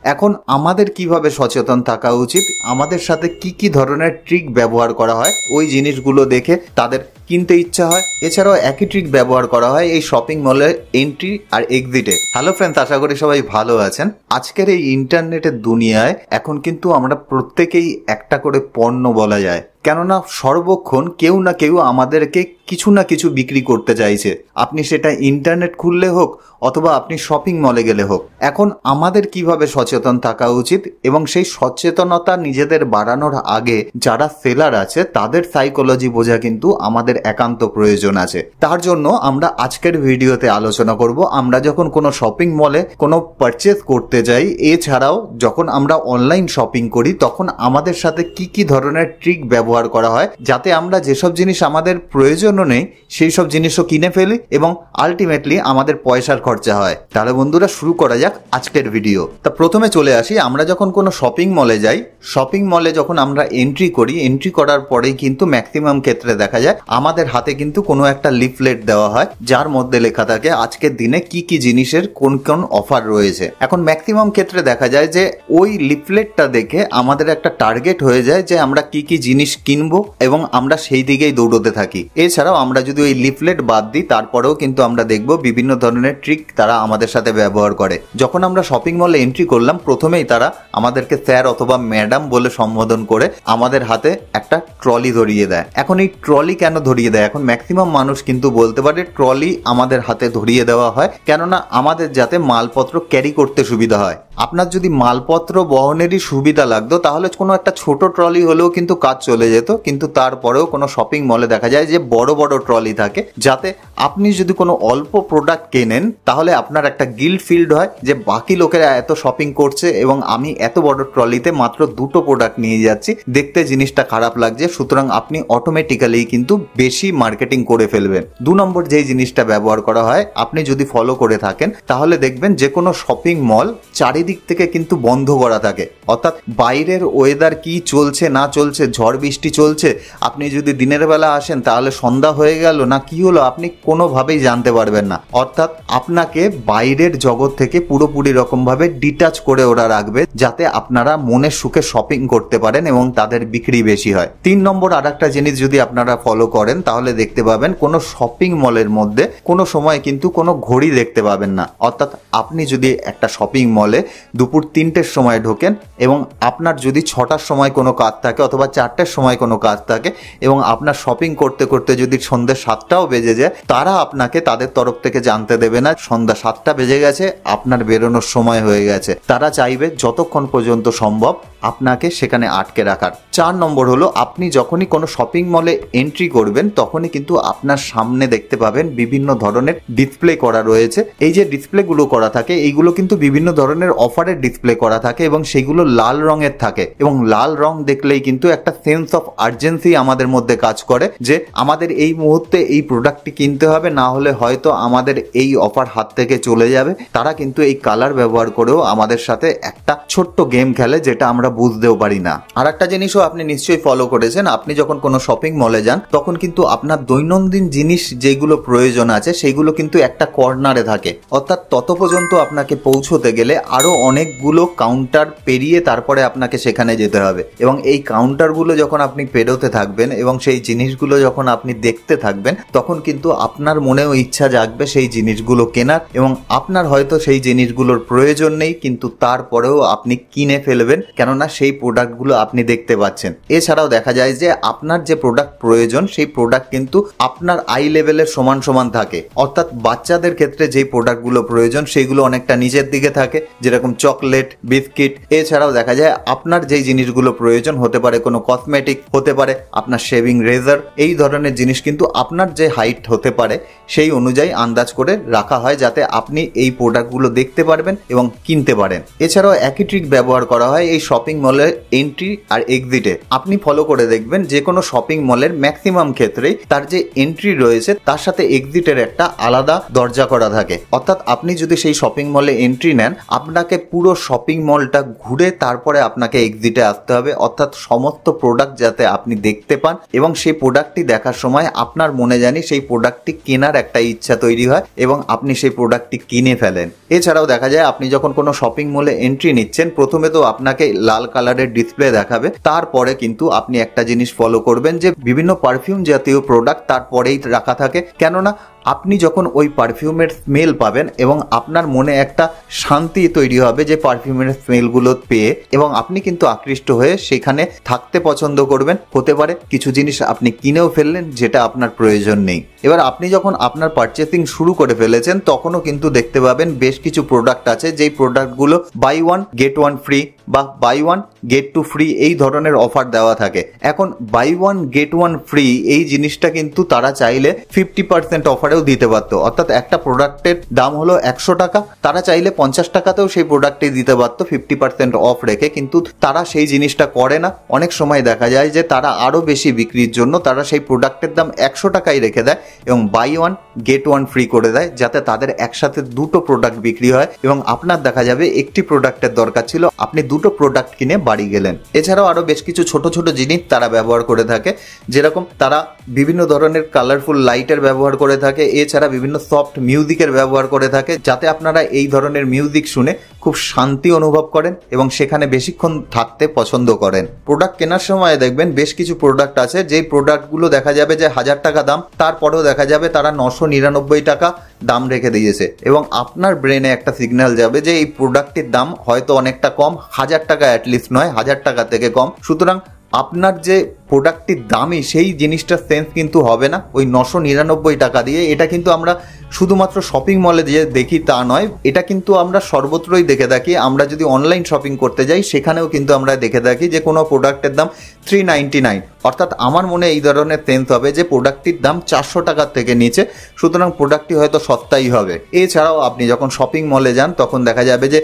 এখন আমাদের কিভাবে সচেতন থাকা উচিত, আমাদের সাথে কি কি ধরনের ট্রিক ব্যবহার করা হয় ওই জিনিসগুলো দেখে তাদের কিনতে ইচ্ছা হয়। এছাড়াও একই ট্রিক ব্যবহার করা হয় এই শপিং মলের এন্ট্রি আর এক্সিটে। হ্যালো ফ্রেন্ডস, আশা করি সবাই ভালো আছেন। আজকের এই ইন্টারনেটের দুনিয়ায় এখন কিন্তু আমরা প্রত্যেকেই একটা করে পণ্য বলা যায়, কেননা সর্বক্ষণ কেউ না কেউ আমাদেরকে কিছু না কিছু বিক্রি করতে চাইছে। আপনি সেটা ইন্টারনেট খুললে হোক অথবা আপনি শপিং মলে গেলে হোক। এখন আমাদের কিভাবে সচেতন থাকা উচিত এবং সেই সচেতনতা নিজেদের বাড়ানোর আগে যারা সেলার আছে তাদের সাইকোলজি বোঝা কিন্তু আমাদের একান্ত প্রয়োজন আছে। তার জন্য আমরা আজকের ভিডিওতে আলোচনা করব, আমরা যখন কোনো শপিং মলে কোনো পারচেজ করতে যাই, এছাড়াও যখন আমরা অনলাইন শপিং করি তখন আমাদের সাথে কি কি ধরনের ট্রিক ব্যবহার করা হয় যাতে আমরা যেসব জিনিস আমাদের প্রয়োজনও নেই সেই সব জিনিসও কিনে ফেলি এবং আলটিমেটলি আমাদের পয়সার খরচা হয়। তাহলে বন্ধুরা শুরু করা যাক আজকের ভিডিও। তা প্রথমে চলে আসি, আমরা যখন কোনো শপিং মলে যাই, শপিং মলে যখন আমরা এন্ট্রি করি, এন্ট্রি করার পরেই কিন্তু ম্যাক্সিমাম ক্ষেত্রে দেখা যায় আমাদের হাতে কিন্তু কোনো একটা লিফলেট দেওয়া হয় যার মধ্যে লেখা থাকে আজকের দিনে কি কি জিনিসের কোন কোন অফার রয়েছে। এখন ম্যাক্সিমাম ক্ষেত্রে দেখা যায় যে ওই লিফলেটটা দেখে আমাদের একটা টার্গেট হয়ে যায় যে আমরা কি কি জিনিস কিনবো এবং আমরা সেই দিকেই দৌড়তে থাকি। এছাড়াও আমরা যদি ওই লিফলেট বাদ দিই তারপরেও কিন্তু আমরা দেখবো বিভিন্ন ধরনের ট্রিক তারা আমাদের সাথে ব্যবহার করে। যখন আমরা শপিং মলে এন্ট্রি করলাম প্রথমেই তারা আমাদেরকে স্যার অথবা ম্যাডাম বলে সম্বোধন করে আমাদের হাতে একটা ট্রলি ধরিয়ে দেয়। এখন এই ট্রলি কেন ধরিয়ে দেয়? এখন ম্যাক্সিমাম মানুষ কিন্তু বলতে পারে ট্রলি আমাদের হাতে ধরিয়ে দেওয়া হয় কেননা আমাদের যাতে মালপত্র ক্যারি করতে সুবিধা হয়। আপনার যদি মালপত্র বহনেরই সুবিধা লাগতো তাহলে কোনো একটা ছোট ট্রলি হলেও কিন্তু কাজ চলে যেত, কিন্তু তারপরেও কোনো শপিং মলে দেখা যায় যে বড় বড় ট্রলি থাকে যাতে আপনি যদি কোনো অল্প প্রোডাক্ট কেনেন তাহলে আপনার একটা গিল্ট ফিল্ড হয় যে বাকি লোকেরা এত শপিং করছে এবং আমি এত বড় ট্রলিতে মাত্র দুটো প্রোডাক্ট নিয়ে যাচ্ছি, দেখতে জিনিসটা খারাপ লাগছে, সুতরাং আপনি অটোমেটিক্যালি কিন্তু বেশি মার্কেটিং করে ফেলবেন। 2 নম্বর যেই জিনিসটা ব্যবহার করা হয়, আপনি যদি ফলো করে থাকেন তাহলে দেখবেন যে কোনো শপিং মল চারিদিক থেকে কিন্তু বন্ধ করা থাকে, অর্থাৎ বাইরের ওয়েদার কি চলছে না চলছে, ঝড় বৃষ্টি চলছে, আপনি যদি দিনের বেলা আসেন তাহলে সন্ধ্যা হয়ে গেল না কি হলো আপনি কোনোভাবেই জানতে পারবেন না। অর্থাৎ আপনাকে বাইরের জগৎ থেকে পুরোপুরি রকমভাবে ডিটাচ করে ওরা রাখবে যাতে আপনারা মনের সুখে শপিং করতে পারেন এবং তাদের বিক্রি বেশি হয়। 3 নম্বর আর একটা জিনিস যদি আপনারা ফলো করেন তাহলে দেখতে পাবেন কোনো শপিং মলের মধ্যে কোনো সময় কিন্তু কোনো ঘড়ি দেখতে পাবেন না। অর্থাৎ আপনি যদি একটা শপিং মলে দুপুর 3টের সময় ঢোকেন এবং আপনার যদি 6টার সময় কোনো কাজ থাকে অথবা 4টের সময় কোনো কাজ থাকে এবং আপনার শপিং করতে করতে যদি সন্ধ্যে 7টাও বেজে যায়, তারা আপনাকে তাদের তরফ থেকে জানতে দেবে না সন্ধ্যা 7টা বেজে গেছে, আপনার বেরোনোর সময় হয়ে গেছে। তারা চাইবে যতক্ষণ পর্যন্ত সম্ভব আপনাকে সেখানে আটকে রাখার। 4 নম্বর হলো, আপনি যখনই কোনো শপিং মলে এন্ট্রি করবেন তখনই কিন্তু আপনার সামনে দেখতে পাবেন বিভিন্ন ধরনের ডিসপ্লে করা রয়েছে। এই যে ডিসপ্লেগুলো করা থাকে এইগুলো কিন্তু বিভিন্ন ধরনের অফারের ডিসপ্লে করা থাকে এবং সেগুলো লাল রঙের থাকে এবং লাল রং দেখলেই কিন্তু একটা সেন্স অফ আর্জেন্সি আমাদের মধ্যে কাজ করে যে আমাদের এই মুহূর্তে এই প্রোডাক্টটি কিনতে হবে, না হলে হয়তো আমাদের এই অফার হাত থেকে চলে যাবে। তারা কিন্তু এই কালার ব্যবহার করেও আমাদের সাথে একটা ছোট্ট গেম খেলে যেটা আমরা বুঝতেও পারি না। আর একটা জিনিসও আপনি নিশ্চয়ই ফলো করেছেন, আপনি যখন কোনো শপিং মলে যান তখন কিন্তু আপনার দৈনন্দিন জিনিস যেগুলো প্রয়োজন আছে সেগুলো কিন্তু একটা কর্নারে থাকে, অর্থাৎ তত পর্যন্ত আপনাকে পৌঁছতে গেলে আরো অনেকগুলো কাউন্টার পেরিয়ে তারপরে আপনাকে সেখানে যেতে হবে এবং এই কাউন্টারগুলো যখন আপনি পেরোতে থাকবেন এবং সেই জিনিসগুলো যখন আপনি দেখতে থাকবেন তখন কিন্তু আপনার মনেও ইচ্ছা জাগবে সেই জিনিসগুলো কেনার এবং আপনার হয়তো সেই জিনিসগুলোর প্রয়োজন নেই কিন্তু তারপরেও আপনি কিনে ফেলবেন কেননা সেই প্রোডাক্টগুলো আপনি দেখতে পাচ্ছেন। এছাড়াও দেখা যায় যে আপনার যে প্রোডাক্ট প্রয়োজন সেই প্রোডাক্ট কিন্তু আপনার আই লেভেলের সমান সমান থাকে, অর্থাৎ বাচ্চাদের ক্ষেত্রে যেই প্রোডাক্টগুলো প্রয়োজন সেগুলো অনেকটা নিচের দিকে থাকে, যেরকম চকলেট, বিস্কিট। এছাড়াও দেখা যায় আপনার যেই জিনিসগুলো প্রয়োজন হতে পারে কোনো কসমেটিক, হতে পারে আপনার শেভিং রেজার, এই ধরনের জিনিস কিন্তু আপনার যে হাইট হতে পারে সেই অনুযায়ী আন্দাজ করে রাখা হয় যাতে আপনি এই প্রোডাক্টগুলো দেখতে পারবেন এবং কিনতে পারেন। এছাড়াও একই ট্রিক ব্যবহার করা হয় এই শপিং মলের এন্ট্রি আর এক্সিটে। আপনি ফলো করে দেখবেন যে কোনো শপিং মলের ম্যাক্সিমাম ক্ষেত্রেই তার যে এন্ট্রি রয়েছে তার সাথে এক্সিটের একটা আলাদা দরজা করা থাকে, অর্থাৎ আপনি যদি সেই শপিং মলে এন্ট্রি নেন আপনাকে পুরো শপিং মলটা ঘুরে তারপরে আপনাকে এক্সিটে আসতে হবে, অর্থাৎ সমস্ত প্রোডাক্ট যাতে আপনি দেখতে পান এবং সেই প্রোডাক্টটি দেখার সময় আপনার মনে জানি সেই প্রোডাক্টটি কেনার একটা ইচ্ছা তৈরি হয় এবং আপনি সেই প্রোডাক্টটি কিনে ফেলেন। এছাড়াও দেখা যায় আপনি যখন কোনো শপিং মলে এন্ট্রি নিচ্ছেন নিচ্ছেন, প্রথমে তো আপনাকে লাল কালারের ডিসপ্লে দেখাবে, তারপরে কিন্তু আপনি একটা জিনিস ফলো করবেন যে বিভিন্ন পারফিউম জাতীয় প্রোডাক্ট তারপরেই রাখা থাকে। কেননা আপনি যখন ওই পারফিউমের স্মেল পাবেন এবং আপনার মনে একটা শান্তি তৈরি হবে যে পারফিউমের স্মেলগুলো পেয়ে, এবং আপনি কিন্তু আকৃষ্ট হয়ে সেখানে থাকতে পছন্দ করবেন। হতে পারে কিছু জিনিস আপনি কিনেও ফেললেন যেটা আপনার প্রয়োজন নেই। এবার আপনি যখন আপনার পারচেসিং শুরু করে ফেলেছেন তখনও কিন্তু দেখতে পাবেন বেশ কিছু প্রোডাক্ট আছে যেই প্রোডাক্টগুলো buy one get one free বা buy one get two free এই ধরনের অফার দেওয়া থাকে। এখন buy one get one free এই জিনিসটা কিন্তু তারা চাইলে 50% অফারেও দিতে পারতো, অর্থাৎ একটা প্রোডাক্টের দাম হলো 100 টাকা, তারা চাইলে 50 টাকাতেও সেই প্রোডাক্টটি দিতে পারতো 50% অফ রেখে, কিন্তু তারা সেই জিনিসটা করে না। অনেক সময় দেখা যায় যে তারা আরো বেশি বিক্রির জন্য তারা সেই প্রোডাক্টের দাম 100 টাকাই রেখে দেয় এবং buy one get one free করে দেয়, যাতে তাদের একসাথে দুটো প্রোডাক্ট বিক্রি হয় এবং আপনার দেখা যাবে একটি প্রোডাক্টের দরকার ছিল, আপনি দুটো প্রোডাক্ট কিনে বাড়ি গেলেন। এছাড়াও আরো বেশ কিছু ছোট ছোট জিনিস তারা ব্যবহার করে থাকে, যেরকম তারা বিভিন্ন ধরনের কালারফুল লাইটের ব্যবহার করে থাকে, এছাড়া বিভিন্ন সফট মিউজিকের ব্যবহার করে থাকে, যাতে আপনারা এই ধরনের মিউজিক শুনে খুব শান্তি অনুভব করেন এবং সেখানে বেশিক্ষণ থাকতে পছন্দ করেন। প্রোডাক্ট কেনার সময় দেখবেন বেশ কিছু প্রোডাক্ট আছে যেই প্রোডাক্টগুলো দেখা যাবে যে 1000 টাকা দাম, তারপরেও দেখা যাবে তারা 999 টাকা দাম রেখে দিয়েছে এবং আপনার ব্রেনে একটা সিগন্যাল যাবে যে এই প্রোডাক্টটির দাম হয়তো অনেকটা কম, 1000 টাকা অ্যাটলিস্ট নয়, 1000 টাকা থেকে কম। সুতরাং আপনার যে প্রোডাক্টটির দামই সেই জিনিসটার সেন্স কিন্তু হবে না ওই 999 টাকা দিয়ে। এটা কিন্তু আমরা শুধুমাত্র শপিং মলে যে দেখি তা নয়, এটা কিন্তু আমরা সর্বত্রই দেখে থাকি। আমরা যদি অনলাইন শপিং করতে যাই সেখানেও কিন্তু আমরা দেখে থাকি যে কোনো প্রোডাক্টের দাম 399, অর্থাৎ আমার মনে এই ধরনের সেন্স হবে যে প্রোডাক্টটির দাম 400 টাকার থেকে নিচে, সুতরাং প্রোডাক্টটি হয়তো সস্তাই হবে। এছাড়াও আপনি যখন শপিং মলে যান তখন দেখা যাবে যে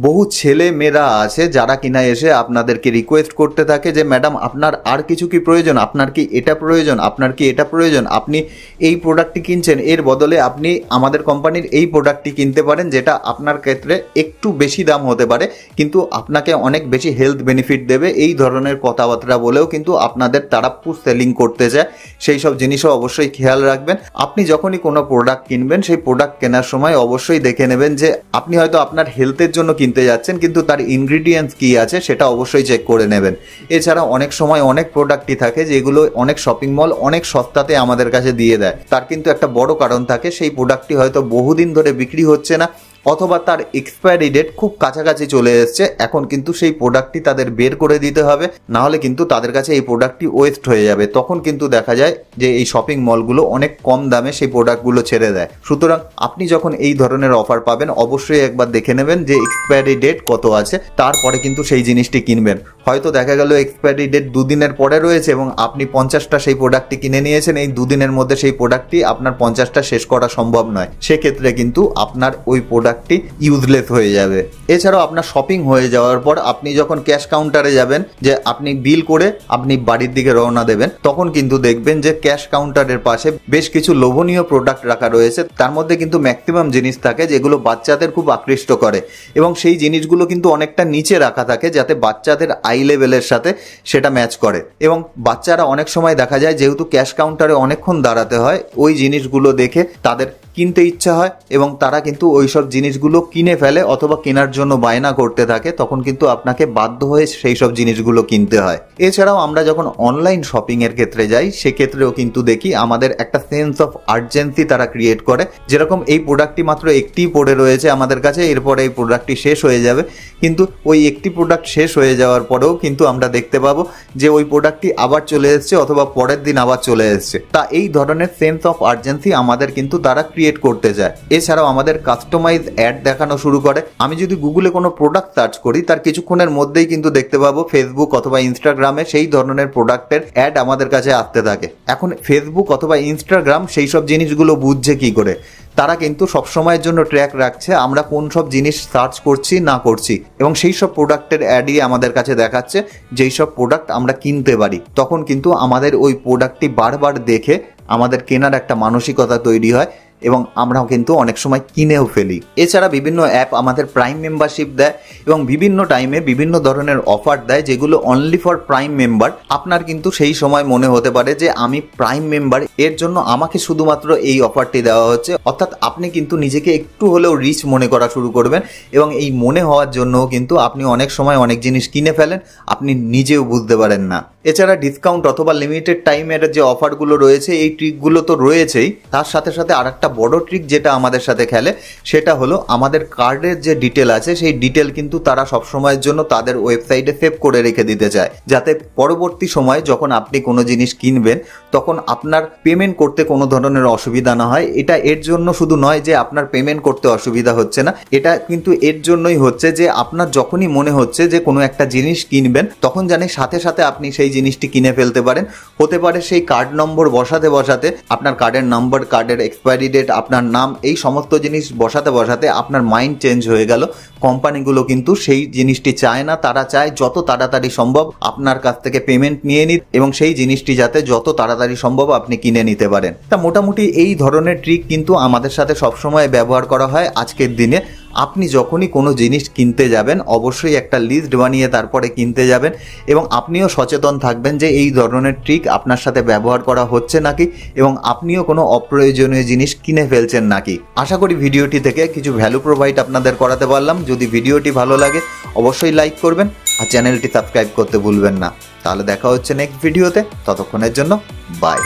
বহু ছেলে মেয়েরা আছে যারা কিনা এসে আপনাদেরকে রিকোয়েস্ট করতে থাকে যে ম্যাডাম আপনার আর কিছু কি প্রয়োজন, আপনার কি এটা প্রয়োজন, আপনার কি এটা প্রয়োজন, আপনি এই প্রোডাক্টটি কিনছেন এর বদলে আপনি আমাদের কোম্পানির এই প্রোডাক্টটি কিনতে পারেন, যেটা আপনার ক্ষেত্রে একটু বেশি দাম হতে পারে কিন্তু আপনাকে অনেক বেশি হেলথ বেনিফিট দেবে। এই ধরনের কথাবার্তা বলেও কিন্তু আপনাদের তারা পুশ সেলিং করতে চায়। সেই সব জিনিসও অবশ্যই খেয়াল রাখবেন। আপনি যখনই কোনো প্রোডাক্ট কিনবেন সেই প্রোডাক্ট কেনার সময় অবশ্যই দেখে নেবেন যে আপনি হয়তো আপনার হেলথের জন্য কিনতে যাচ্ছেন কিন্তু তার ইনগ্রিডিয়েন্টস কি আছে সেটা অবশ্যই চেক করে নেবেন। এছাড়া অনেক সময় অনেক প্রোডাক্টই থাকে যেগুলো অনেক শপিং মল অনেক সস্তাতে আমাদের কাছে দিয়ে দেয়, তার কিন্তু একটা বড় কারণ থাকে, সেই প্রোডাক্টটি হয়তো বহুদিন ধরে বিক্রি হচ্ছে না অথবা তার এক্সপায়ারি ডেট খুব কাছাকাছি চলে এসছে। এখন কিন্তু সেই প্রোডাক্টটি তাদের বের করে দিতে হবে, না হলে কিন্তু তাদের কাছে এই প্রোডাক্টটি ওয়েস্ট হয়ে যাবে। তখন কিন্তু দেখা যায় যে এই শপিং মলগুলো অনেক কম দামে সেই প্রোডাক্টগুলো ছেড়ে দেয়। সুতরাং আপনি যখন এই ধরনের অফার পাবেন অবশ্যই একবার দেখে নেবেন যে এক্সপায়ারি ডেট কত আছে, তারপরে কিন্তু সেই জিনিসটি কিনবেন। হয়তো দেখা গেল এক্সপায়ারি ডেট 2 দিনের পরে রয়েছে এবং আপনি 50টা সেই প্রোডাক্টটি কিনে নিয়েছেন, এই 2 দিনের মধ্যে সেই প্রোডাক্টটি আপনার 50টা শেষ করা সম্ভব নয়, সেক্ষেত্রে কিন্তু আপনার ওই প্রোডাক্টটি ইউজলেস হয়ে যাবে। এছাড়াও আপনার শপিং হয়ে যাওয়ার পর আপনি যখন ক্যাশ কাউন্টারে যাবেন, যে আপনি বিল করে আপনি বাড়ির দিকে রওনা দেবেন, তখন কিন্তু দেখবেন যে ক্যাশ কাউন্টারের পাশে বেশ কিছু লোভনীয় প্রোডাক্ট রাখা রয়েছে। তার মধ্যে কিন্তু ম্যাক্সিমাম জিনিস থাকে যেগুলো বাচ্চাদের খুব আকৃষ্ট করে এবং সেই জিনিসগুলো কিন্তু অনেকটা নিচে রাখা থাকে যাতে বাচ্চাদের আই লেভেলের সাথে সেটা ম্যাচ করে। এবং বাচ্চারা অনেক সময় দেখা যায় যেহেতু ক্যাশ কাউন্টারে অনেকক্ষণ দাঁড়াতে হয়, ওই জিনিসগুলো দেখে তাদের কিনতে ইচ্ছা হয় এবং তারা কিন্তু ওই সব জিনিসগুলো কিনে ফেলে অথবা কেনার জন্য বায়না করতে থাকে, তখন কিন্তু আপনাকে বাধ্য হয়ে সেই সব জিনিসগুলো কিনতে হয়। এছাড়াও আমরা যখন অনলাইন শপিং এর ক্ষেত্রে যাই সেক্ষেত্রেও কিন্তু দেখি আমাদের একটা সেন্স অফ আর্জেন্সি তারা ক্রিয়েট করে, যেরকম এই প্রোডাক্টটি মাত্র একটি পড়ে রয়েছে আমাদের কাছে, এরপরে এই প্রোডাক্টটি শেষ হয়ে যাবে, কিন্তু ওই একটি প্রোডাক্ট শেষ হয়ে যাওয়ার পরেও কিন্তু আমরা দেখতে পাবো যে ওই প্রোডাক্টটি আবার চলে এসছে অথবা পরের দিন আবার চলে এসছে। তা এই ধরনের সেন্স অফ আর্জেন্সি আমাদের কিন্তু তারা ক্রিয়েট করতে যায়। এছাড়াও আমাদের কাস্টমাইজ অ্যাড দেখানো শুরু করে। আমি যদি গুগলে কোনো প্রোডাক্ট সার্চ করি তার কিছুক্ষণের মধ্যেই কিন্তু দেখতে পাবো ফেসবুক অথবা ইনস্টাগ্রামে সেই ধরনের প্রোডাক্টের অ্যাড আমাদের কাছে আসতে থাকে। এখন ফেসবুক অথবা ইনস্টাগ্রাম সেই সব জিনিসগুলো বুঝছে কি করে? তারা কিন্তু সবসময়ের জন্য ট্র্যাক রাখছে আমরা কোন সব জিনিস সার্চ করছি না করছি এবং সেই সব প্রোডাক্টের অ্যাডই আমাদের কাছে দেখাচ্ছে যেই সব প্রোডাক্ট আমরা কিনতে পারি। তখন কিন্তু আমাদের ওই প্রোডাক্টটি বারবার দেখে আমাদের কেনার একটা মানসিকতা তৈরি হয় এবং আমরাও কিন্তু অনেক সময় কিনেও ফেলি। এছাড়া বিভিন্ন অ্যাপ আমাদের প্রাইম মেম্বারশিপ দেয় এবং বিভিন্ন টাইমে বিভিন্ন ধরনের অফার দেয় যেগুলো অনলি ফর প্রাইম মেম্বার। আপনার কিন্তু সেই সময় মনে হতে পারে যে আমি প্রাইম মেম্বার, এর জন্য আমাকে শুধুমাত্র এই অফারটি দেওয়া হচ্ছে, অর্থাৎ আপনি কিন্তু নিজেকে একটু হলেও রিচ মনে করা শুরু করবেন এবং এই মনে হওয়ার জন্য কিন্তু আপনি অনেক সময় অনেক জিনিস কিনে ফেলেন, আপনি নিজেও বুঝতে পারেন না। এছাড়া ডিসকাউন্ট অথবা লিমিটেড টাইমের যে অফারগুলো রয়েছে এই ট্রিকগুলো তো রয়েছেই, তার সাথে সাথে আর একটা বড় ট্রিক যেটা আমাদের সাথে খেলে সেটা হলো আমাদের কার্ডের যে ডিটেল আছে সেই ডিটেল কিন্তু তারা সবসময়ের জন্য তাদের ওয়েবসাইটে সেভ করে রেখে দিতে চায়, যাতে পরবর্তী সময়ে যখন আপনি কোনো জিনিস কিনবেন তখন আপনার পেমেন্ট করতে কোনো ধরনের অসুবিধা না হয়। এটা এর জন্য শুধু নয় যে আপনার পেমেন্ট করতে অসুবিধা হচ্ছে না, এটা কিন্তু এর জন্যই হচ্ছে যে আপনার যখনই মনে হচ্ছে যে কোনো একটা জিনিস কিনবেন তখন জানি সাথে সাথে আপনি সেই জিনিসটি কিনে ফেলতে পারেন। হতে পারে সেই কার্ড নম্বর বসাতে বসাতে আপনার কার্ডের নাম্বার, কার্ডের এক্সপায়ারি ডেট, আপনার নাম, এই সমস্ত জিনিস বসাতে বসাতে আপনার মাইন্ড চেঞ্জ হয়ে গেল। কোম্পানিগুলো কিন্তু সেই জিনিসটি চায় না, তারা চায় যত তাড়াতাড়ি সম্ভব আপনার কাছ থেকে পেমেন্ট নিয়ে নিন এবং সেই জিনিসটি যাতে যত তাড়াতাড়ি সম্ভব আপনি কিনে নিতে পারেন। তা মোটামুটি এই ধরনের ট্রিক কিন্তু আমাদের সাথে সবসময় ব্যবহার করা হয় আজকের দিনে। আপনি যখনই কোনো জিনিস কিনতে যাবেন অবশ্যই একটা লিস্ট বানিয়ে তারপরে কিনতে যাবেন এবং আপনিও সচেতন থাকবেন যে এই ধরনের ট্রিক আপনার সাথে ব্যবহার করা হচ্ছে নাকি এবং আপনিও কোনো অপ্রয়োজনীয় জিনিস কিনে ফেলছেন নাকি। আশা করি ভিডিওটি থেকে কিছু ভ্যালু প্রোভাইড আপনাদের করাতে পারলাম। যদি ভিডিওটি ভালো লাগে অবশ্যই লাইক করবেন আর চ্যানেলটি সাবস্ক্রাইব করতে ভুলবেন না। তাহলে দেখা হচ্ছে নেক্সট ভিডিওতে, ততক্ষণের জন্য বাই।